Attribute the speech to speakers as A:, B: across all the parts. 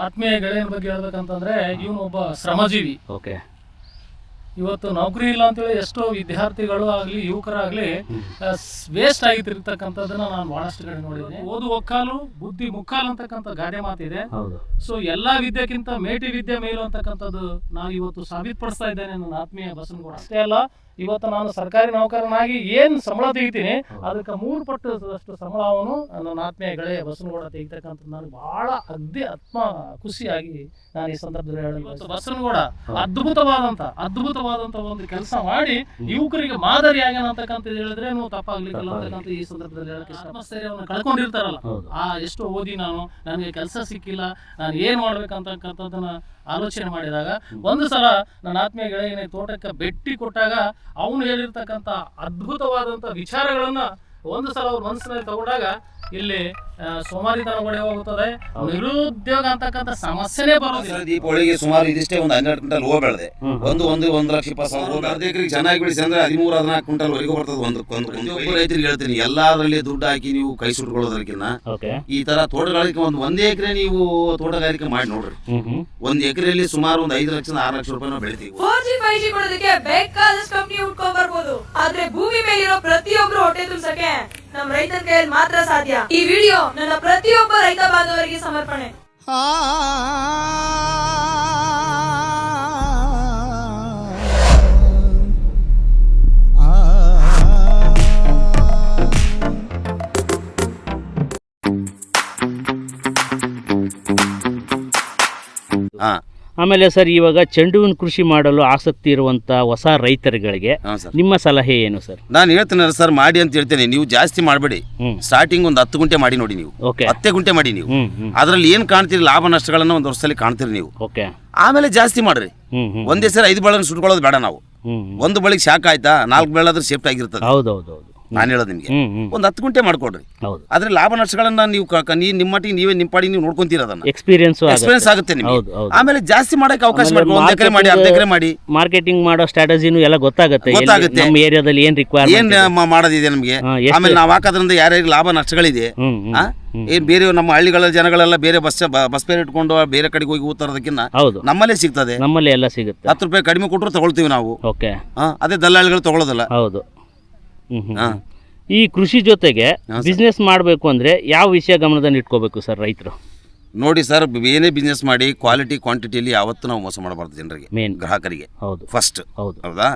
A: ಆತ್ಮೀಯ ಗೆಳೆಯನ ಬಗ್ಗೆ ಹೇಳ್ಬೇಕಂತಂದ್ರೆ ಇವನು ಒಬ್ಬ ಶ್ರಮಜೀವಿ.
B: ಓಕೆ.
A: ಇವತ್ತು ನೌಕರಿ ಇಲ್ಲ ಅಂತೇಳಿ ಎಷ್ಟೋ ವಿದ್ಯಾರ್ಥಿಗಳು ಆಗಲಿ ಯುವಕರಾಗಲಿ ವೇಸ್ಟ್ ಆಗಿತಿರ್ತಕ್ಕಂಥದ್ದನ್ನ ನಾನು ಬಹಳಷ್ಟು ಕಡೆ ನೋಡಿದ್ದೀನಿ. ಓದು ಒಕ್ಕಾಲು ಬುದ್ಧಿ ಮುಕ್ಕಾಲು ಅಂತಕ್ಕಂಥ ಗಾದೆ ಮಾತಿದೆ. ಸೊ ಎಲ್ಲಾ ವಿದ್ಯೆಗಿಂತ ಮೇಟಿ ವಿದ್ಯೆ ಮೇಲು ಅಂತಕ್ಕಂಥದ್ದು ನಾನು ಇವತ್ತು ಸಾಬೀತುಪಡಿಸ್ತಾ ಇದ್ದೇನೆ ನನ್ನ ಆತ್ಮೀಯ ಬಸನಗೌಡ. ಅಷ್ಟೇ ಅಲ್ಲ, ಇವತ್ತು ನಾನು ಸರ್ಕಾರಿ ನೌಕರನಾಗಿ ಏನ್ ಸಂಬಳ ತೆಗಿತೀನಿ ಅದಕ್ಕೆ 3 ಪಟ್ಟದಷ್ಟು ಸಂಬಳವನ್ನು ನನ್ನ ಆತ್ಮೀಯ ಗೆಳೆಯ ಬಸನಗೌಡ ತೆಗಿತಕ್ಕಂಥದ್ದು ನನಗೆ ಬಹಳ ಆತ್ಮ ಖುಷಿಯಾಗಿ ನಾನು ಈ ಸಂದರ್ಭದಲ್ಲಿ ಹೇಳಲು ಬಸನಗೌಡ ಅದ್ಭುತವಾದಂತ ಒಂದು ಕೆಲಸ ಮಾಡಿ ಯುವಕರಿಗೆ ಮಾದರಿಯಾಗಿ ಅಂತಕ್ಕಂಥ ಹೇಳಿದ್ರೆ ತಪ್ಪಾಗ್ಲಿಕ್ಕಲ್ಲ ಅಂತಕ್ಕಂಥ ಈ ಸಂದರ್ಭದಲ್ಲಿ ಹೇಳಕ್ಕೆ ಆತ್ಮಸ್ಥೈರ್ಯವನ್ನು ಕಳ್ಕೊಂಡಿರ್ತಾರಲ್ಲ, ಎಷ್ಟೋ ಓದಿ ನನಗೆ ಕೆಲಸ ಸಿಕ್ಕಿಲ್ಲ, ನಾನು ಏನ್ ಮಾಡ್ಬೇಕಂತಕ್ಕಂಥದ್ದನ್ನ ಆಲೋಚನೆ ಮಾಡಿದಾಗ ಒಂದು ಸಲ ನನ್ನ ಆತ್ಮೀಯ ಗೆಳೆಯನ ತೋಟಕ್ಕೆ ಭೇಟಿ ಕೊಟ್ಟಾಗ ಅವನು ಹೇಳಿರ್ತಕ್ಕಂಥ ಅದ್ಭುತವಾದಂತ ವಿಚಾರಗಳನ್ನ ಒಂದು ಸಲ ಅವ್ರ ಮನಸ್ಸಿನಲ್ಲಿ ತಗೊಂಡಾಗ ಇಲ್ಲಿ ಸೋಮಾರಿತನ ಒಡೆ ಹೋಗುತ್ತದೆ, ನಿರುದ್ಯೋಗ ಅಂತಕ್ಕಂಥ ಸಮಸ್ಯೆನೇ ಬರೋದಿಲ್ಲ.
C: ದೀಪಾವಳಿಗೆ ಸುಮಾರು ಇದಿಷ್ಟೇ ಒಂದು 12 ಕ್ವಿಂಟಲ್ ಹೂವು ಬೆಳೆದೆ. ಒಂದು ಲಕ್ಷ 20,000 ಅರ್ಧ ಎಕರೆಗೆ ಚೆನ್ನಾಗಿ ಬೆಳೆಸಿ ಅಂದ್ರೆ 13-14 ಕ್ವಿಂಟಲ್ ವರೆಗೂ ಬರ್ತದೆ. ಒಂದು ರೈತರಿಗೆ ಹೇಳ್ತೀನಿ, ಎಲ್ಲಾದ್ರಲ್ಲಿ ದುಡ್ಡು ಹಾಕಿ ನೀವು ಕೈ ಸುಟ್ಕೊಳ್ಳೋದಕ್ಕಿಂತ ಈ ತರ ತೋಟಗಾರಿಕೆ ಒಂದೇ ಎಕರೆ ನೀವು ತೋಟಗಾರಿಕೆ ಮಾಡಿ ನೋಡ್ರಿ. 1 ಎಕರೆಯಲ್ಲಿ ಸುಮಾರು ಒಂದು 5 ಲಕ್ಷ 6 ಲಕ್ಷ ರೂಪಾಯಿ ನಾವು ಬೆಳಿತೀವಿ.
D: 4G 5G ಕೊಡೋದಕ್ಕೆ ಬೇಕಾದಷ್ಟು ಕಂಪನಿ ಉಟ್ಕೊಂಡ್ ಬರ್ಬೋದು, ಆದ್ರೆ ಭೂಮಿ ಮೇಲಿರೋ ಪ್ರತಿಯೊಬ್ರು ಹೊಟ್ಟೆ ತುಂಬಸಕ್ಕೆ ನಮ್ಮ ರೈತನ ಕೈಯಲ್ಲಿ ಮಾತ್ರ ಸಾಧ್ಯ. ಈ ವಿಡಿಯೋ ನನ್ನ ಪ್ರತಿಯೊಬ್ಬ ರೈತ ಬಾಂಧವರಿಗೆ ಸಮರ್ಪಣೆ.
B: ಆಮೇಲೆ ಸರ್, ಇವಾಗ ಚೆಂಡುವಿನ ಕೃಷಿ ಮಾಡಲು ಆಸಕ್ತಿ ಇರುವಂತ ಹೊಸ ರೈತರುಗಳಿಗೆ ನಿಮ್ಮ ಸಲಹೆ ಏನು ಸರ್?
C: ನಾನು ಹೇಳ್ತೇನೆ ಸರ್, ಮಾಡಿ ಅಂತ ಹೇಳ್ತೇನೆ. ನೀವು ಜಾಸ್ತಿ ಮಾಡಬೇಡಿ. ಸ್ಟಾರ್ಟಿಂಗ್ ಒಂದು 10 ಗುಂಟೆ ಮಾಡಿ ನೋಡಿ ನೀವು. 10 ಗುಂಟೆ ಮಾಡಿ ನೀವು. ಅದ್ರಲ್ಲಿ ಏನ್ ಕಾಣ್ತೀರಿ ಲಾಭ ನಷ್ಟಗಳನ್ನ ಒಂದು ವರ್ಷದಲ್ಲಿ ಕಾಣ್ತೀರಿ ನೀವು. ಆಮೇಲೆ ಜಾಸ್ತಿ ಮಾಡ್ರಿ. ಒಂದೇ ಸರಿ 5 ಬೆಳೆನ ಸುಟ್ಕೊಳ್ಳೋದು ಬೇಡ. ನಾವು ಒಂದು ಬಳಿಗೆ ಶಾಕ್ ಆಯ್ತಾ 4 ಬೆಳೆದ್ರೆ ಸೇಫ್ಟ್ ಆಗಿರ್ತದೆ. ನಾನು ಹೇಳೋದು ನಿಮಗೆ ಒಂದು 10 ಗುಂಟೆ ಮಾಡ್ಕೊಡ್ರಿ. ಆದ್ರೆ ಲಾಭ ನಷ್ಟಗಳನ್ನ ನೀವು ನಿಮ್ಮ ಮಟ್ಟಿಗೆ ನಿಮ್ಮ ಪಾಡಿ ನೀವು ನೋಡ್ಕೊಂತೀರ. ಅದನ್ನ ಎಕ್ಸ್ಪೀರಿಯನ್ಸ್ ಆಗುತ್ತೆ ನಿಮಗೆ. ಆಮೇಲೆ ಜಾಸ್ತಿ ಮಾಡಕ್ಕೆ ಅವಕಾಶ ಮಾಡಿ 1 ಎಕರೆ ಮಾಡಿ 1/2 ಎಕರೆ ಮಾಡಿ ಮಾರ್ಕೆಟಿಂಗ್
B: ಮಾಡೋ ಸ್ಟ್ರಾಟಜಿನೂ ಎಲ್ಲ ಗೊತ್ತಾಗುತ್ತೆ. ನಮ್ಮ ಏರಿಯಾದಲ್ಲಿ ಏನ್
C: ಮಾಡೋದಿದೆ ನಮಗೆ. ಆಮೇಲೆ ನಾವು ಹಾಕೋದ್ರಿಂದ ಯಾರ್ಯಾರಿಗೆ ಲಾಭ ನಷ್ಟಗಳಿದೆ, ಏನ್ ಬೇರೆ ನಮ್ಮ ಹಳ್ಳಿಗಳ ಜನಗಳೆಲ್ಲ ಬೇರೆ ಬಸ್ ಫೇರ್ ಇಟ್ಕೊಂಡು ಬೇರೆ ಕಡೆಗೆ ಹೋಗಿ ಊತರೋದಕ್ಕಿಂತ ನಮ್ಮಲ್ಲೇ ಸಿಗ್ತದೆ.
B: ನಮ್ಮಲ್ಲಿ ಎಲ್ಲ ಸಿಗುತ್ತೆ.
C: 10 ರೂಪಾಯಿ ಕಡಿಮೆ ಕೊಟ್ಟರು ತಗೊಳ್ತೀವಿ ನಾವು. ಅದೇ ದಲ್ಲಾಳಿಗಳು ತಗೊಳ್ಳೋದಲ್ಲ.
B: ಹೌದು. ಈ ಕೃಷಿ ಜೊತೆಗೆ ಬಿಸ್ನೆಸ್ ಮಾಡಬೇಕು ಅಂದ್ರೆ ಯಾವ ವಿಷಯ ಗಮನದಲ್ಲಿ ಇಟ್ಕೋಬೇಕು ಸರ್ ರೈತರು?
C: ನೋಡಿ ಸರ್, ಏನೇ ಬಿಸ್ನೆಸ್ ಮಾಡಿ ಕ್ವಾಲಿಟಿ ಕ್ವಾಂಟಿಟಿಯಲ್ಲಿ ಯಾವತ್ತೂ ನಾವು ಮೋಸ ಮಾಡಬಾರ್ದು ಜನರಿಗೆ, ಗ್ರಾಹಕರಿಗೆ. ಫಸ್ಟ್ ಹೌದಾ,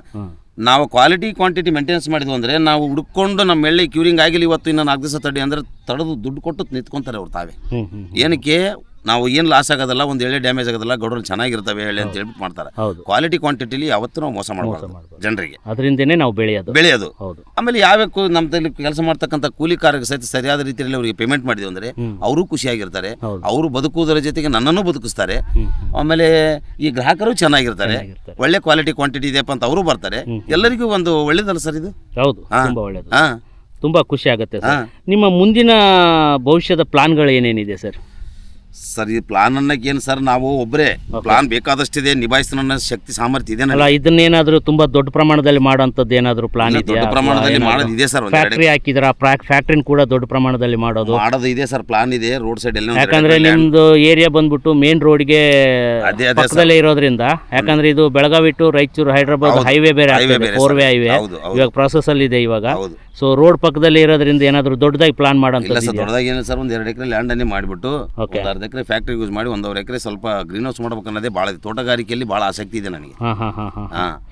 C: ನಾವು ಕ್ವಾಲಿಟಿ ಕ್ವಾಂಟಿಟಿ ಮೇಂಟೆನೆನ್ಸ್ ಮಾಡಿದ್ವು ಅಂದ್ರೆ ನಾವು ಹುಡ್ಕೊಂಡು ನಮ್ಮ ಎಳ್ಳಿ ಕ್ಯೂರಿಂಗ್ ಆಗಿಲ್ಲ ಇವತ್ತು ಇನ್ನು 4 ದಿವಸ ತಡಿ ಅಂದ್ರೆ ತಡೆದು ದುಡ್ಡು ಕೊಟ್ಟು ನಿಂತ್ಕೊಂತಾರೆ ಅವ್ರು ತಾವೇ. ಏನಕ್ಕೆ ನಾವು ಏನು ಲಾಸ್ ಆಗೋದಲ್ಲ, ಒಂದು ಎಳೆ ಡ್ಯಾಮೇಜ್ ಆಗೋದಲ್ಲ, ಗೌಡ್ರಲ್ಲಿ ಚೆನ್ನಾಗಿರ್ತವೆ ಎಳೆ ಅಂತ ಹೇಳ್ಬಿಟ್ಟು ಮಾಡ್ತಾರೆ. ಕ್ವಾಲಿಟಿ ಕ್ವಾಂಟಿಟಿಲಿ ಯಾವತ್ತೂ ನಾವು ಮೋಸ ಮಾಡಬಾರ್ದು ಜನರಿಗೆ.
B: ಅದರಿಂದನೇ ನಾವು ಬೆಳೆಯೋದು.
C: ಆಮೇಲೆ ಯಾವ್ಯಾವ ನಮ್ಮ ಕೆಲಸ ಮಾಡ್ತಕ್ಕಂಥ ಕೂಲಿಕಾರರಿಗೆ ಸಹಿತ ಸರಿಯಾದ ರೀತಿಯಲ್ಲಿ ಅವರಿಗೆ ಪೇಮೆಂಟ್ ಮಾಡಿದ್ವಿ ಅಂದ್ರೆ ಅವರು ಖುಷಿಯಾಗಿರ್ತಾರೆ. ಅವರು ಬದುಕುವುದರ ಜೊತೆಗೆ ನನ್ನನ್ನು ಬದುಕಿಸ್ತಾರೆ. ಆಮೇಲೆ ಈ ಗ್ರಾಹಕರು ಚೆನ್ನಾಗಿರ್ತಾರೆ. ಒಳ್ಳೆ ಕ್ವಾಲಿಟಿ ಕ್ವಾಂಟಿಟಿ ಇದೆಯಪ್ಪ ಅಂತ ಅವರು ಬರ್ತಾರೆ. ಎಲ್ಲರಿಗೂ ಒಂದು ಒಳ್ಳೇದಲ್ಲ ಸರ್ ಇದು?
B: ಹೌದು, ತುಂಬಾ ಒಳ್ಳೇದು. ತುಂಬಾ ಖುಷಿ ಆಗುತ್ತೆ ಸರ್. ನಿಮ್ಮ ಮುಂದಿನ ಭವಿಷ್ಯದ ಪ್ಲಾನ್ಗಳು ಏನೇನಿದೆ ಸರ್?
C: ಸರ್, ಈ ಪ್ಲಾನ್ ಅನ್ನಕ್ಕೆ ಏನು ಸರ್, ನಾವು ಒಬ್ಬರೇ ಪ್ಲಾನ್ ಬೇಕಾದಷ್ಟಿದೆ, ನಿಭಾಯಿಸೋ ಶಕ್ತಿ ಸಾಮರ್ಥ್ಯ ಇದೆ.
B: ಇದನ್ನೇನಾದ್ರೂ ತುಂಬಾ ದೊಡ್ಡ ಪ್ರಮಾಣದಲ್ಲಿ ಮಾಡೋಂಥದ್ದು ಏನಾದ್ರು ಪ್ಲಾನ್ ಇದೆ?
C: ದೊಡ್ಡ ಪ್ರಮಾಣದಲ್ಲಿ ಮಾಡೋದಿದೆ ಸರ್.
B: ಫ್ಯಾಕ್ಟರಿ ಹಾಕಿದ್ರ ಫ್ಯಾಕ್ಟರಿನ ಕೂಡ ದೊಡ್ಡ ಪ್ರಮಾಣದಲ್ಲಿ ಮಾಡೋದು
C: ಇದೆ ಸರ್. ಪ್ಲಾನ್ ಇದೆ ರೋಡ್ ಸೈಡ್ ಎಲ್ಲ.
B: ಯಾಕಂದ್ರೆ ನಿಮ್ದು ಏರಿಯಾ ಬಂದ್ಬಿಟ್ಟು ಮೇನ್ ರೋಡ್ಗೆ ಪಕ್ಕದಲ್ಲೇ ಇರೋದ್ರಿಂದ, ಯಾಕಂದ್ರೆ ಇದು ಬೆಳಗಾವಿ ಟು ರಾಯಚೂರು ಹೈದರಾಬಾದ್ ಹೈವೇ ಬೇರೆ ಆಗ್ತದೆ, 4 ಹೈವೇ ಇವಾಗ ಪ್ರಾಸೆಸ್ ಅಲ್ಲಿ ಇದೆ ಇವಾಗ. ಸೊ ರೋಡ್ ಪಕ್ಕದಲ್ಲಿ ಇರೋದ್ರಿಂದ ಏನಾದ್ರು ದೊಡ್ಡದಾಗಿ ಪ್ಲಾನ್ ಮಾಡೋದು?
C: ದೊಡ್ಡದಾಗಿ ಏನು ಸರ್, ಒಂದು 2 ಎಕರೆ ಲ್ಯಾಂಡ್ ಅನ್ನೇ ಮಾಡಿಬಿಟ್ಟು 1/2 ಎಕರೆ ಫ್ಯಾಕ್ಟರಿ ಯೂಸ್ ಮಾಡಿ 1.5 ಎಕರೆ ಸ್ವಲ್ಪ ಗ್ರೀನ್ ಹೌಸ್ ಮಾಡ್ಬೇಕು ಅನ್ನೋದೇ ಭಾಳ ಇದೆ. ತೋಟಗಾರಿಕೆಯಲ್ಲಿ ಭಾಳ ಆಸಕ್ತಿ ಇದೆ ನನಗೆ.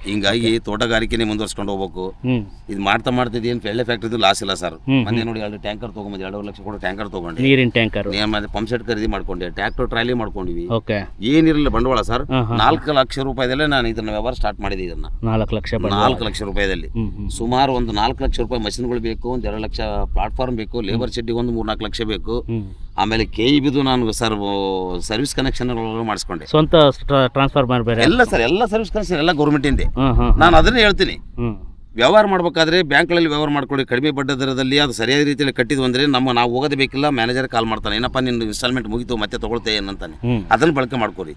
C: ಹಿಂಗಾಗಿ ತೋಟಗಾರಿಕೆನೇ ಮುಂದುವರ್ಸ್ಕೊಂಡು ಹೋಗ್ಬೇಕು. ಇದು ಮಾಡ್ತಾ ಏನು ಎಳ್ಳೆ ಫ್ಯಾಕ್ಟ್ರಿದು ಲಾಸ್ ಇಲ್ಲ ಸರ್. ಮೊನ್ನೆ ನೋಡಿ 2 ಟ್ಯಾಂಕರ್ ತಗೊಂಡು 2.5 ಲಕ್ಷ ಕೊಡೋ ಟ್ಯಾಂಕರ್ ತಗೊಂಡು
B: ನೀರಿನ ಟ್ಯಾಂಕರ್
C: ಪಂಪ್ ಸೆಟ್ ಖರೀದಿ ಮಾಡ್ಕೊಂಡೆ, ಟ್ರ್ಯಾಕ್ಟರ್ ಟ್ರಾಲಿ ಮಾಡ್ಕೊಂಡಿವಿ. ಏನಿರಲಿಲ್ಲ ಬಂಡವಾಳ ಸರ್. 4 ಲಕ್ಷ ರೂಪಾಯಿದಲ್ಲೇ ನಾನು ಇದನ್ನ ವ್ಯವಹಾರ ಸ್ಟಾರ್ಟ್ ಮಾಡಿದೆ. ಇದನ್ನ 4 ಲಕ್ಷ ರೂಪಾಯಿದಲ್ಲಿ ಸುಮಾರು ಒಂದು 4 ಲಕ್ಷ ರೂಪಾಯಿ ಮಷಿನ್ಗಳು ಬೇಕು, ಒಂದು 2 ಲಕ್ಷ ಪ್ಲಾಟ್ಫಾರ್ಮ್ ಬೇಕು, ಲೇಬರ್ ಶೆಡ್ಡಿಗೆ ಒಂದು 3-4 ಲಕ್ಷ ಬೇಕು. ಆಮೇಲೆ KEBದು ನಾನು ಸರ್ ಸರ್ವಿಸ್ ಕನೆಕ್ಷನ್ ಮಾಡಿಸ್ಕೊಂಡೆ.
B: ಸ್ವಂತ ಟ್ರಾನ್ಸ್ಫಾರ್ಮರ್ ಬೇರೆ ಎಲ್ಲ
C: ಸರ್, ಎಲ್ಲ ಸರ್ವಿಸ್ ಕನೆಕ್ಷನ್ ಎಲ್ಲ ಗೌರ್ಮೆಂಟ್ ಇಂದೆ. ನಾನು ಅದನ್ನೇ ಹೇಳ್ತೀನಿ, ವ್ಯವಹಾರ ಮಾಡಬೇಕಾದ್ರೆ ಬ್ಯಾಂಕ್ಗಳಲ್ಲಿ ವ್ಯವಹಾರ ಮಾಡ್ಕೊಳ್ಳಿ ಕಡಿಮೆ ಬಡ್ಡಿ ದರದಲ್ಲಿ. ಅದು ಸರಿಯಾದ ರೀತಿಯಲ್ಲಿ ಕಟ್ಟಿದ್ವು ಅಂದ್ರೆ ನಾವು ಹೋಗೋದೇ ಬೇಕಿಲ್ಲ. ಮ್ಯಾನೇಜರ್ ಕಾಲ್ ಮಾಡ್ತಾನೆ, ಏನಪ್ಪ ನಿನ್ನ ಇನ್ಸ್ಟಾಲ್ಮೆಂಟ್ ಮುಗಿತು ಮತ್ತೆ ತಗೊಳ್ತೇ ಏನಂತಾನೆ. ಅದನ್ನ ಬಳಕೆ ಮಾಡ್ಕೊರಿ.